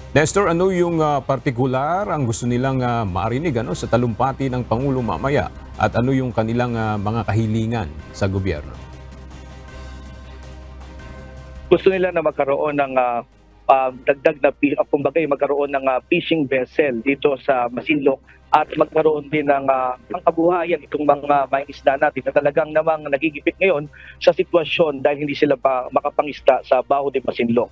Nestor, ano yung partikular ang gusto nilang marinig sa talumpati ng Pangulo mamaya? At ano yung kanilang mga kahilingan sa gobyerno? Gusto nila na magkaroon ng dagdag na kumbaga magkaroon ng fishing vessel dito sa Masinloc at magkaroon din ng pangkabuhayan itong mga mangingisda natin na talagang namang nagigipit ngayon sa sitwasyon dahil hindi sila pa makapangisda sa Baho de Masinloc.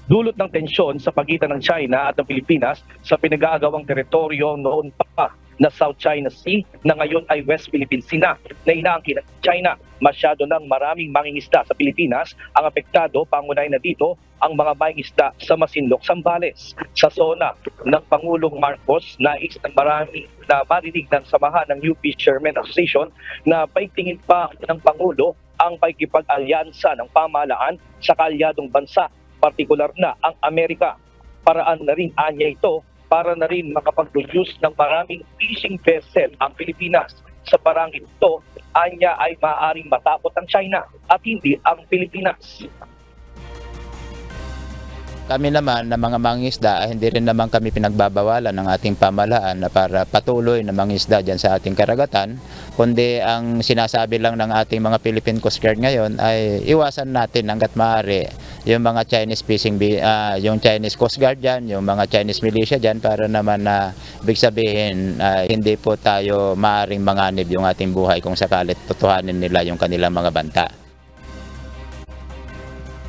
Dulot ng tensyon sa pagitan ng China at ng Pilipinas sa pinag-aagawang teritoryo noon pa na South China Sea na ngayon ay West Philippine Sea na inaangkin ng China. Masyado ng maraming mangingisda sa Pilipinas ang apektado, pangunay na dito ang mga mangingisda sa Masinloc, Zambales. Sa zona ng Pangulong Marcos, nais ng marami na marinig ng samahan ng UP Fishermen Association na paigtingin pa ng Pangulo ang pakikipag-alyansa ng pamahalaan sa kaalyadong bansa, partikular na ang Amerika. Paraan na rin anya ito para na rin makapag-produce ng maraming fishing vessel ang Pilipinas. Sa parang ito, anya ay maaaring matapot ang China at hindi ang Pilipinas. Kami naman na mga mangingisda, hindi rin naman kami pinagbabawalan ng ating pamahalaan na para patuloy na mangingisda dyan sa ating karagatan, kundi ang sinasabi lang ng ating mga Philippine Coast Guard ngayon ay iwasan natin hangga't maaari yung mga Chinese fishing, yung Chinese Coast Guard dyan, yung mga Chinese militia dyan, para naman na ibig sabihin hindi po tayo maaaring manganib yung ating buhay kung sakalit tutuhanin nila yung kanilang mga banta.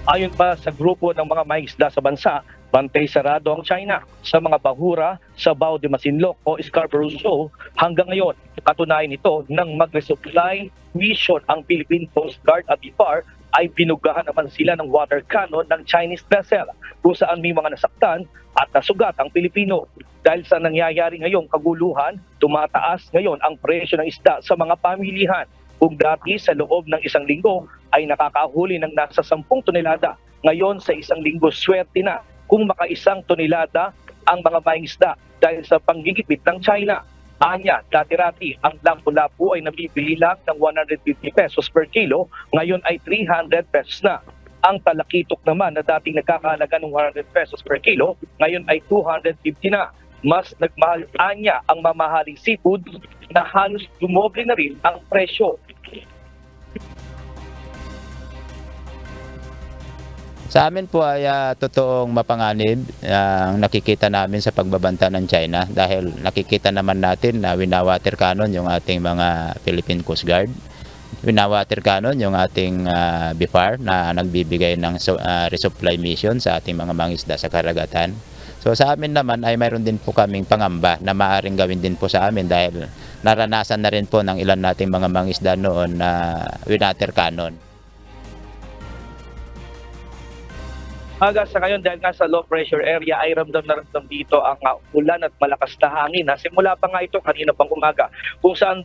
Ayon pa sa grupo ng mga mangingisda sa bansa, bantay sarado ang China sa mga bahura sa Baho de Masinloc o Scarborough Shoal hanggang ngayon. Katunayan ito nang mag-resupply mission ang Philippine Coast Guard at BIFAR ay binugahan naman sila ng water cannon ng Chinese vessel kung saan may mga nasaktan at nasugat ang Pilipino. Dahil sa nangyayari ngayong kaguluhan, tumataas ngayon ang presyo ng isda sa mga pamilihan. Kung dati sa loob ng isang linggo ay nakakahuli ng nasa 10 tonelada, ngayon sa isang linggo swerte na kung maka-1 tonelada ang mga mangingisda dahil sa panggigipit ng China. Anya, dati-rati ang lapu-lapu ay nabibili lang ng 150 pesos per kilo, ngayon ay 300 pesos na. Ang talakitok naman na dating nagkakahalaga ng 100 pesos per kilo, ngayon ay 250 na. Mas nagmahal anya ang mamahaling seafood na halos dumoble na rin ang presyo. Sa amin po ay totoong mapanganib ang nakikita namin sa pagbabanta ng China, dahil nakikita naman natin na winawater cannon yung ating mga Philippine Coast Guard. Winawater cannon yung ating BIFAR na nagbibigay ng resupply mission sa ating mga mangisda sa karagatan. So sa amin naman ay mayroon din po kaming pangamba na maaaring gawin din po sa amin dahil naranasan na rin po ng ilan nating mga mangisda noon na winawater cannon. Hanggang sa ngayon dahil nga sa low pressure area ay ramdam na ramdam dito ang ulan at malakas na hangin. Simula pa nga ito kanina pang umaga kung saan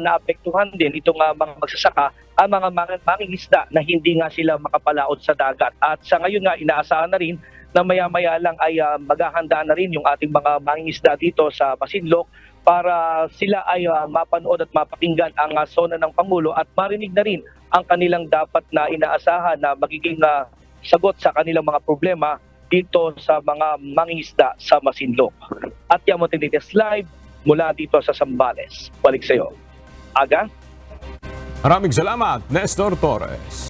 naapektuhan din itong mga magsasaka ang mga mangingisda na hindi nga sila makapalaot sa dagat. At sa ngayon nga inaasahan na rin na maya-maya lang ay maghahanda na rin yung ating mga mangingisda dito sa Masinloc para sila ay mapanood at mapakinggan ang zona ng Pangulo at marinig na rin ang kanilang dapat na inaasahan na magiging sagot sa kanilang mga problema dito sa mga mangingisda sa Masinloc. At yan mo tinitis live mula dito sa Zambales. Balik sa iyo. Aga? Maraming salamat, Nestor Torres.